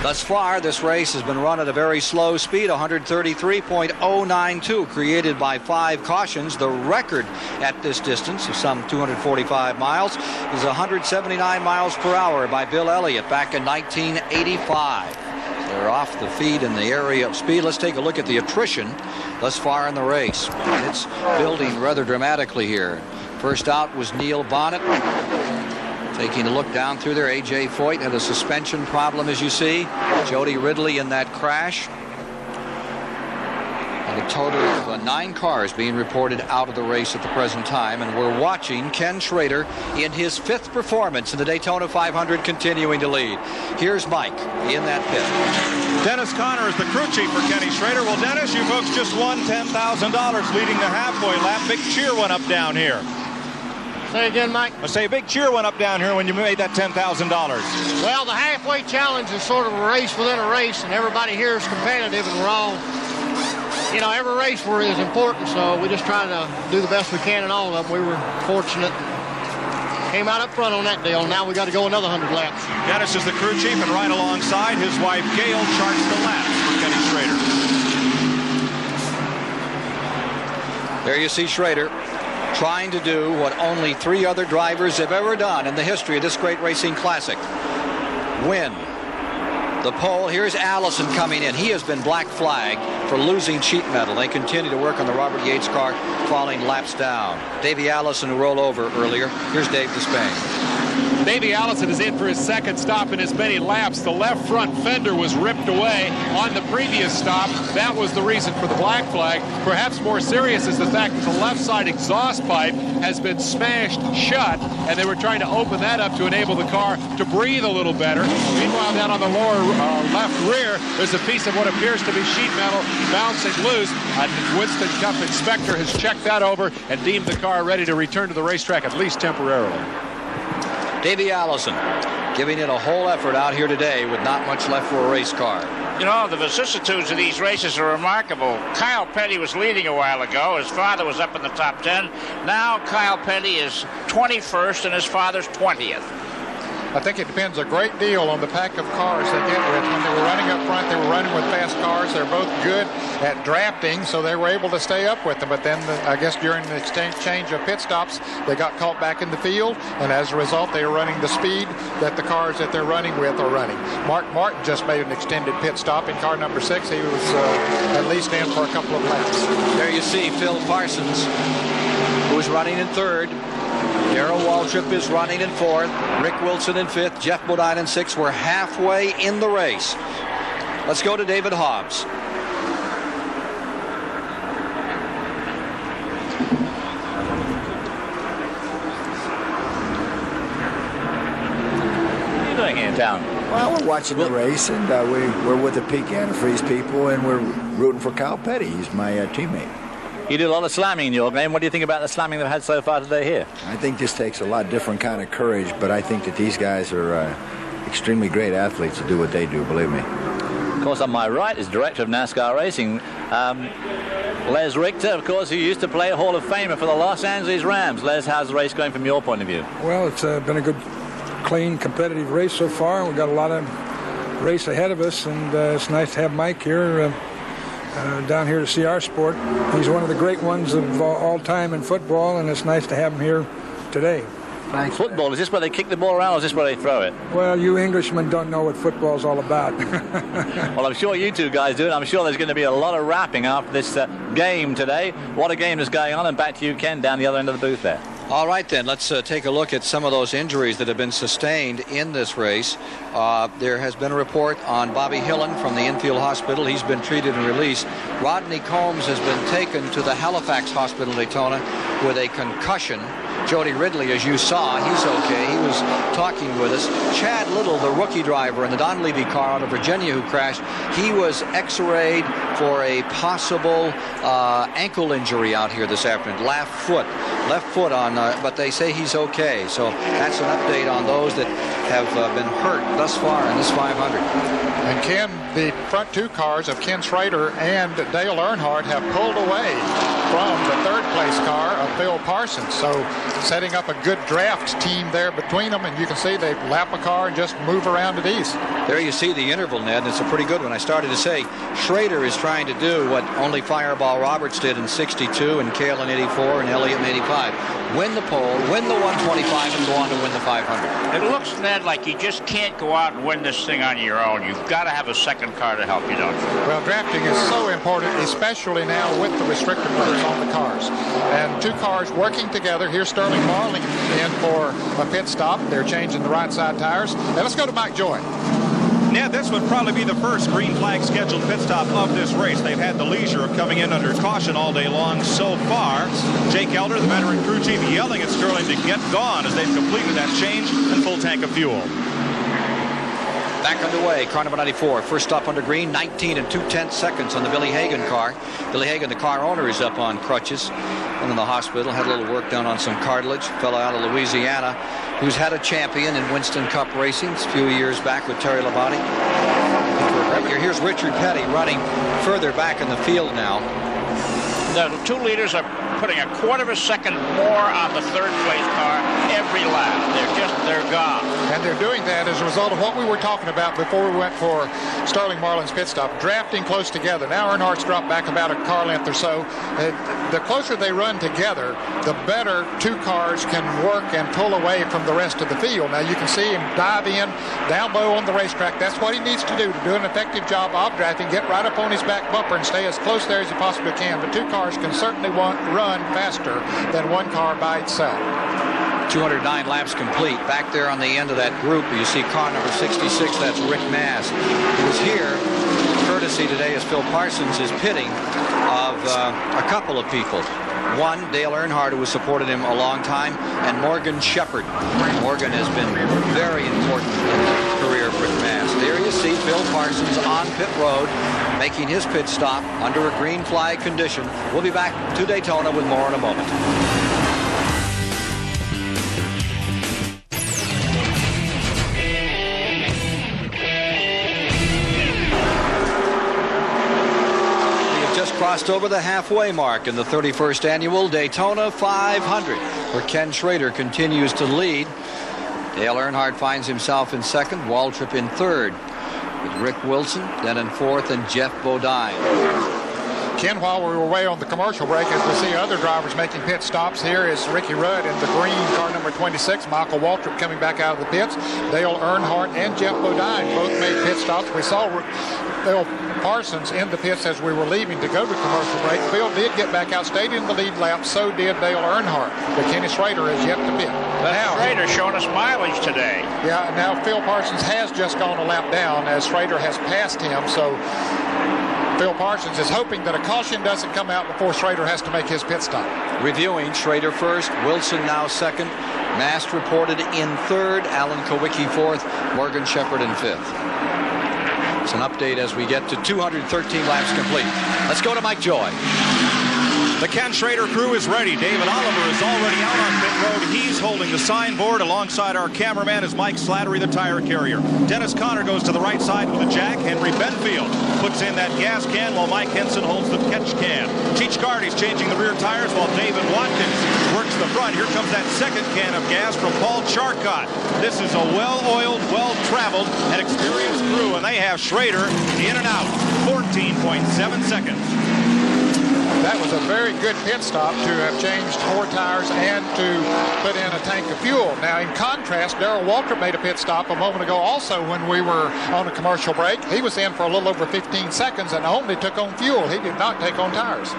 Thus far, this race has been run at a very slow speed, 133.092, created by 5 cautions. The record at this distance of some 245 miles is 179 miles per hour by Bill Elliott back in 1985. They're off the feed in the area of speed. Let's take a look at the attrition thus far in the race. It's building rather dramatically here. First out was Neil Bonnet. Taking a look down through there, A.J. Foyt had a suspension problem, as you see. Jody Ridley in that crash. And a total of 9 cars being reported out of the race at the present time. And we're watching Ken Schrader in his 5th performance in the Daytona 500 continuing to lead. Here's Mike in that pit. Dennis Conner is the crew chief for Kenny Schrader. Well, Dennis, you folks just won $10,000 leading the halfway lap. Big cheer went up down here. Say again, Mike? I say a big cheer went up down here when you made that $10,000. Well, the halfway challenge is sort of a race within a race, and everybody here is competitive, and we're all, you know, every race is important, so we just try to do the best we can in all of them. We were fortunate. Came out up front on that deal. Now we got to go another 100 laps. Dennis is the crew chief, and right alongside his wife, Gail, charts the laps for Kenny Schrader. There you see Schrader trying to do what only 3 other drivers have ever done in the history of this great racing classic. Win the pole. Here's Allison coming in. He has been black flagged for losing sheet metal. They continue to work on the Robert Yates car, falling laps down. Davey Allison, who rolled over earlier. Here's Dave Despain. Davey Allison is in for his 2nd stop in as many laps. The left front fender was ripped away on the previous stop. That was the reason for the black flag. Perhaps more serious is the fact that the left side exhaust pipe has been smashed shut, and they were trying to open that up to enable the car to breathe a little better. Meanwhile, down on the lower left rear, there's a piece of what appears to be sheet metal bouncing loose. Winston Cup inspector has checked that over and deemed the car ready to return to the racetrack, at least temporarily. Davey Allison giving it a whole effort out here today with not much left for a race car. You know, the vicissitudes of these races are remarkable. Kyle Petty was leading a while ago. His father was up in the top 10. Now Kyle Petty is 21st and his father's 20th. I think it depends a great deal on the pack of cars they get with. When they were running up front, they were running with fast cars. They're both good at drafting, so they were able to stay up with them. But then, I guess during the exchange of pit stops, they got caught back in the field, and as a result, they are running the speed that the cars that they're running with are running. Mark Martin just made an extended pit stop in car number 6. He was at least in for a couple of laps. There you see Phil Parsons, who's running in 3rd. Darrell Waltrip is running in 4th. Rick Wilson in 5th. Jeff Bodine in 6th. We're halfway in the race. Let's go to David Hobbs. What are you doing here in town? Well, we're watching the race, and we're with the Peak Antifreeze people, and we're rooting for Kyle Petty. He's my teammate. You do a lot of slamming in your game. What do you think about the slamming they've had so far today here? I think this takes a lot different kind of courage, but I think that these guys are extremely great athletes to do what they do, believe me. Of course, on my right is Director of NASCAR Racing, Les Richter, of course, who used to play a Hall of Famer for the Los Angeles Rams. Les, how's the race going from your point of view? Well, it's been a good, clean, competitive race so far. We've got a lot of race ahead of us, and it's nice to have Mike here. Down here to see our sport. He's one of the great ones of all time in football, and it's nice to have him here today. Thanks. Football, is this where they kick the ball around, or is this where they throw it? Well, you Englishmen don't know what football's all about. Well, I'm sure you two guys do, and I'm sure there's going to be a lot of rapping after this game today. What a game is going on, and back to you, Ken, down the other end of the booth there. All right, then, let's take a look at some of those injuries that have been sustained in this race. There has been a report on Bobby Hillen from the infield hospital. He's been treated and released. Rodney Combs has been taken to the Halifax Hospital in Daytona with a concussion. Jody Ridley, as you saw, he's okay. He was talking with us. Chad Little, the rookie driver in the Don Levy car out of Virginia who crashed, he was x-rayed for a possible ankle injury out here this afternoon. Left foot on, but they say he's okay. So that's an update on those that have been hurt thus far in this 500. And Ken, the front 2 cars of Ken Schrader and Dale Earnhardt have pulled away from the 3rd place car of Phil Parsons. So setting up a good draft team there between them, and you can see they lap a car and just move around at ease. There you see the interval, Ned, and it's a pretty good one. I started to say Schrader is trying to do what only Fireball Roberts did in '62 and Cale in '84 and Elliott in '85. Win the pole, win the 125, and go on to win the 500. It looks, Ned, like you just can't go out and win this thing on your own. You've got to have a second car to help you, don't you? Well, drafting is so important, especially now with the restrictor plates on the cars. And two cars working together. Here's Sterling Marling in for a pit stop. They're changing the right side tires. Now let's go to Mike Joy. Yeah, this would probably be the first green flag scheduled pit stop of this race. They've had the leisure of coming in under caution all day long so far. Jake Elder, the veteran crew chief, yelling at Sterling to get gone as they've completed that change and full tank of fuel. Back underway, car number 94. First stop under green, 19 2/10 seconds on the Billy Hagan car. Billy Hagan, the car owner, is up on crutches and in the hospital. Had a little work done on some cartilage. Fellow out of Louisiana who's had a champion in Winston Cup racing a few years back with Terry Labonte. Here's Richard Petty running further back in the field now. The two leaders are putting a quarter of a second more on the third place car every lap. They're gone. And they're doing that as a result of what we were talking about before we went for Sterling Marlin's pit stop. Drafting close together. Now Earnhardt's dropped back about a car length or so. The closer they run together, the better two cars can work and pull away from the rest of the field. Now you can see him dive in, down low on the racetrack. That's what he needs to do an effective job of drafting. Get right up on his back bumper and stay as close there as he possibly can. But two cars can certainly run faster than one car by itself. 209 laps complete. Back there on the end of that group, you see car number 66. That's Rick Mass, who was here courtesy today as Phil Parsons is pitting of a couple of people. One, Dale Earnhardt, who has supported him a long time, and Morgan Shepherd. Morgan has been very important in the career of Rick Mass. There you see Phil Parsons on pit road making his pit stop under a green flag condition. We'll be back to Daytona with more in a moment. Crossed over the halfway mark in the 31st annual Daytona 500, where Ken Schrader continues to lead. Dale Earnhardt finds himself in second, Waltrip in third, with Rick Wilson then in fourth and Jeff Bodine. Ken, while we were away on the commercial break, as we see other drivers making pit stops, here is Ricky Rudd in the green car number 26. Michael Waltrip coming back out of the pits. Dale Earnhardt and Jeff Bodine both made pit stops. We saw Phil Parsons in the pits as we were leaving to go to commercial break. Phil did get back out, stayed in the lead lap. So did Dale Earnhardt. But Kenny Schrader is yet to pit. Now Schrader showing us mileage today. Yeah, now Phil Parsons has just gone a lap down as Schrader has passed him. So Phil Parsons is hoping that a caution doesn't come out before Schrader has to make his pit stop. Reviewing, Schrader first, Wilson now second, Mast reported in third, Alan Kowicki fourth, Morgan Shepherd in fifth. It's an update as we get to 213 laps complete. Let's go to Mike Joy. The Ken Schrader crew is ready. David Oliver is already out on pit road. He's holding the signboard. Alongside our cameraman is Mike Slattery, the tire carrier. Dennis Conner goes to the right side with a jack. Henry Benfield puts in that gas can while Mike Henson holds the catch can. Cheech Carty's changing the rear tires while David Watkins works the front. Here comes that second can of gas from Paul Charcot. This is a well-oiled, well-traveled, and experienced crew, and they have Schrader in and out. 14.7 seconds. That was a very good pit stop to have changed 4 tires and to put in a tank of fuel. Now, in contrast, Darrell Waltrip made a pit stop a moment ago also when we were on a commercial break. He was in for a little over 15 seconds and only took on fuel. He did not take on tires.